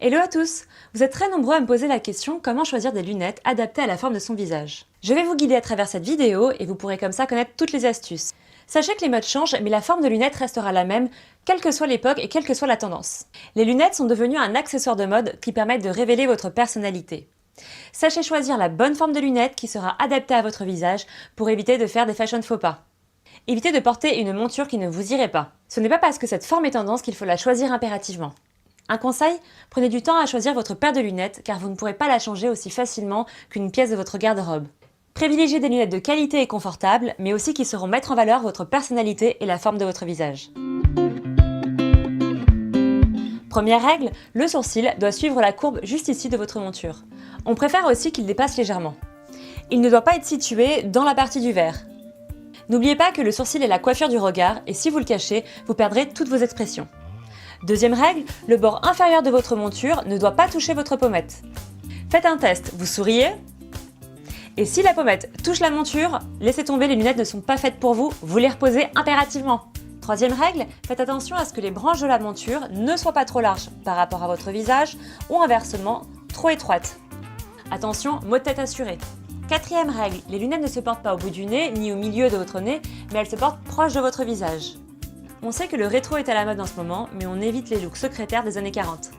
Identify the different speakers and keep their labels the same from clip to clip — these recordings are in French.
Speaker 1: Hello à tous! Vous êtes très nombreux à me poser la question comment choisir des lunettes adaptées à la forme de son visage. Je vais vous guider à travers cette vidéo et vous pourrez comme ça connaître toutes les astuces. Sachez que les modes changent, mais la forme de lunettes restera la même, quelle que soit l'époque et quelle que soit la tendance. Les lunettes sont devenues un accessoire de mode qui permettent de révéler votre personnalité. Sachez choisir la bonne forme de lunettes qui sera adaptée à votre visage pour éviter de faire des fashion faux pas. Évitez de porter une monture qui ne vous irait pas. Ce n'est pas parce que cette forme est tendance qu'il faut la choisir impérativement. Un conseil, prenez du temps à choisir votre paire de lunettes car vous ne pourrez pas la changer aussi facilement qu'une pièce de votre garde-robe. Privilégiez des lunettes de qualité et confortables, mais aussi qui sauront mettre en valeur votre personnalité et la forme de votre visage. Première règle, le sourcil doit suivre la courbe juste ici de votre monture. On préfère aussi qu'il dépasse légèrement. Il ne doit pas être situé dans la partie du verre. N'oubliez pas que le sourcil est la coiffure du regard et si vous le cachez, vous perdrez toutes vos expressions. Deuxième règle, le bord inférieur de votre monture ne doit pas toucher votre pommette. Faites un test, vous souriez? Et si la pommette touche la monture, laissez tomber, les lunettes ne sont pas faites pour vous, vous les reposez impérativement. Troisième règle, faites attention à ce que les branches de la monture ne soient pas trop larges par rapport à votre visage ou inversement, trop étroites. Attention, maux de tête assurés. Quatrième règle, les lunettes ne se portent pas au bout du nez ni au milieu de votre nez, mais elles se portent proche de votre visage. On sait que le rétro est à la mode en ce moment, mais on évite les looks secrétaires des années 40.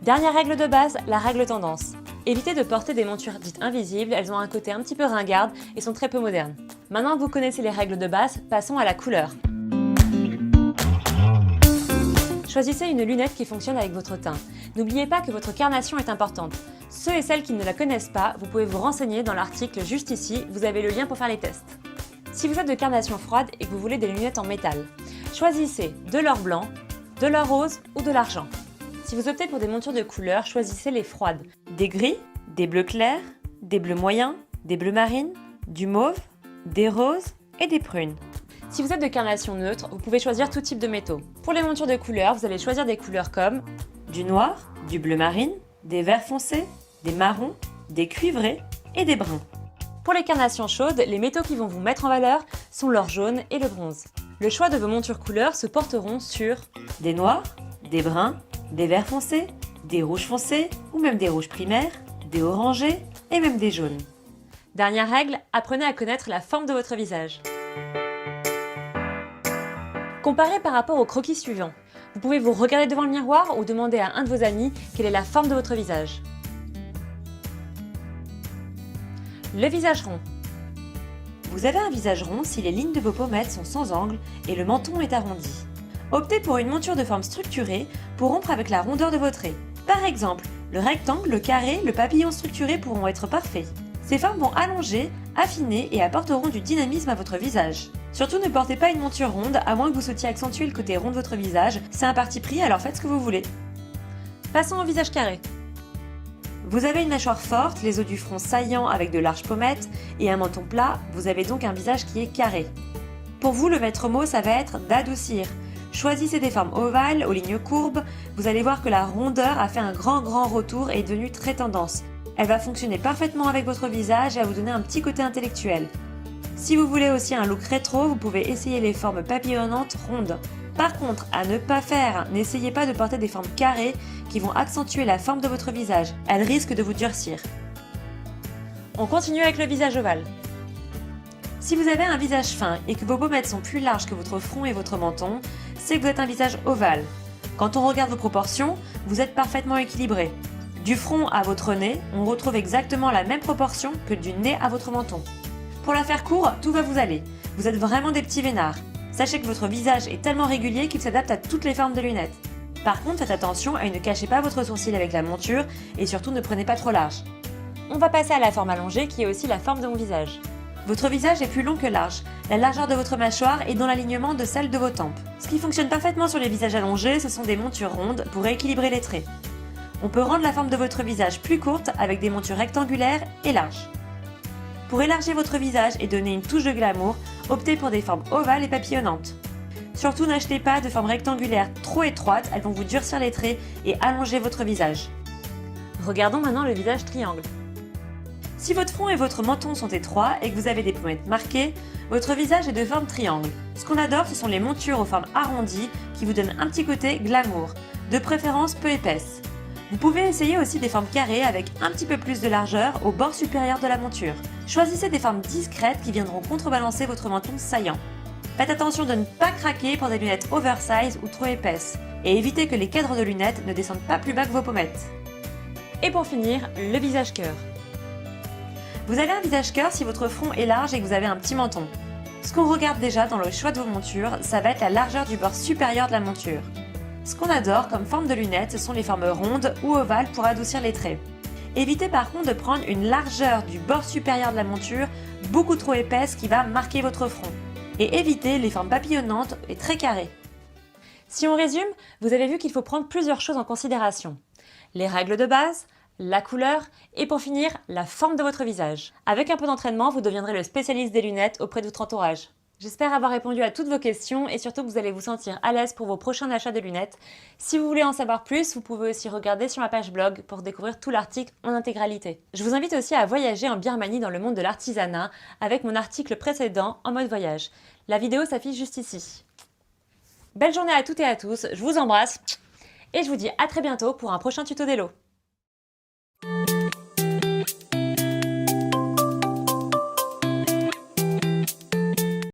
Speaker 1: Dernière règle de base, la règle tendance. Évitez de porter des montures dites invisibles, elles ont un côté un petit peu ringarde et sont très peu modernes. Maintenant que vous connaissez les règles de base, passons à la couleur. Choisissez une lunette qui fonctionne avec votre teint. N'oubliez pas que votre carnation est importante. Ceux et celles qui ne la connaissent pas, vous pouvez vous renseigner dans l'article juste ici, vous avez le lien pour faire les tests. Si vous êtes de carnation froide et que vous voulez des lunettes en métal, choisissez de l'or blanc, de l'or rose ou de l'argent. Si vous optez pour des montures de couleur, choisissez les froides. Des gris, des bleus clairs, des bleus moyens, des bleus marines, du mauve, des roses et des prunes. Si vous êtes de carnation neutre, vous pouvez choisir tout type de métaux. Pour les montures de couleur, vous allez choisir des couleurs comme du noir, du bleu marine, des verts foncés, des marrons, des cuivrés et des bruns. Pour les carnations chaudes, les métaux qui vont vous mettre en valeur sont l'or jaune et le bronze. Le choix de vos montures couleurs se porteront sur des noirs, des bruns, des verts foncés, des rouges foncés ou même des rouges primaires, des orangés et même des jaunes. Dernière règle, apprenez à connaître la forme de votre visage. Comparez par rapport au croquis suivant. Vous pouvez vous regarder devant le miroir ou demander à un de vos amis quelle est la forme de votre visage. Le visage rond. Vous avez un visage rond si les lignes de vos pommettes sont sans angle et le menton est arrondi. Optez pour une monture de forme structurée pour rompre avec la rondeur de vos traits. Par exemple, le rectangle, le carré, le papillon structuré pourront être parfaits. Ces formes vont allonger, affiner et apporteront du dynamisme à votre visage. Surtout ne portez pas une monture ronde à moins que vous souhaitiez accentuer le côté rond de votre visage, c'est un parti pris alors faites ce que vous voulez. Passons au visage carré. Vous avez une mâchoire forte, les os du front saillants avec de larges pommettes et un menton plat, vous avez donc un visage qui est carré. Pour vous, le maître mot, ça va être d'adoucir. Choisissez des formes ovales, aux lignes courbes, vous allez voir que la rondeur a fait un grand retour et est devenue très tendance. Elle va fonctionner parfaitement avec votre visage et va vous donner un petit côté intellectuel. Si vous voulez aussi un look rétro, vous pouvez essayer les formes papillonnantes rondes. Par contre, à ne pas faire, n'essayez pas de porter des formes carrées qui vont accentuer la forme de votre visage. Elles risquent de vous durcir. On continue avec le visage ovale. Si vous avez un visage fin et que vos pommettes sont plus larges que votre front et votre menton, c'est que vous êtes un visage ovale. Quand on regarde vos proportions, vous êtes parfaitement équilibré. Du front à votre nez, on retrouve exactement la même proportion que du nez à votre menton. Pour la faire court, tout va vous aller. Vous êtes vraiment des petits vénards. Sachez que votre visage est tellement régulier qu'il s'adapte à toutes les formes de lunettes. Par contre, faites attention et ne cachez pas votre sourcil avec la monture et surtout ne prenez pas trop large. On va passer à la forme allongée qui est aussi la forme de mon visage. Votre visage est plus long que large. La largeur de votre mâchoire est dans l'alignement de celle de vos tempes. Ce qui fonctionne parfaitement sur les visages allongés, ce sont des montures rondes pour rééquilibrer les traits. On peut rendre la forme de votre visage plus courte avec des montures rectangulaires et larges. Pour élargir votre visage et donner une touche de glamour, optez pour des formes ovales et papillonnantes. Surtout n'achetez pas de formes rectangulaires trop étroites, elles vont vous durcir les traits et allonger votre visage. Regardons maintenant le visage triangle. Si votre front et votre menton sont étroits et que vous avez des pommettes marquées, votre visage est de forme triangle. Ce qu'on adore, ce sont les montures aux formes arrondies qui vous donnent un petit côté glamour, de préférence peu épaisse. Vous pouvez essayer aussi des formes carrées avec un petit peu plus de largeur au bord supérieur de la monture. Choisissez des formes discrètes qui viendront contrebalancer votre menton saillant. Faites attention de ne pas craquer pour des lunettes oversize ou trop épaisses et évitez que les cadres de lunettes ne descendent pas plus bas que vos pommettes. Et pour finir, le visage cœur. Vous avez un visage cœur si votre front est large et que vous avez un petit menton. Ce qu'on regarde déjà dans le choix de vos montures, ça va être la largeur du bord supérieur de la monture. Ce qu'on adore comme forme de lunettes, ce sont les formes rondes ou ovales pour adoucir les traits. Évitez par contre de prendre une largeur du bord supérieur de la monture beaucoup trop épaisse qui va marquer votre front. Et évitez les formes papillonnantes et très carrées. Si on résume, vous avez vu qu'il faut prendre plusieurs choses en considération. Les règles de base, la couleur et pour finir, la forme de votre visage. Avec un peu d'entraînement, vous deviendrez le spécialiste des lunettes auprès de votre entourage. J'espère avoir répondu à toutes vos questions et surtout que vous allez vous sentir à l'aise pour vos prochains achats de lunettes. Si vous voulez en savoir plus, vous pouvez aussi regarder sur ma page blog pour découvrir tout l'article en intégralité. Je vous invite aussi à voyager en Birmanie dans le monde de l'artisanat avec mon article précédent en mode voyage. La vidéo s'affiche juste ici. Belle journée à toutes et à tous, je vous embrasse et je vous dis à très bientôt pour un prochain tuto d'Hello.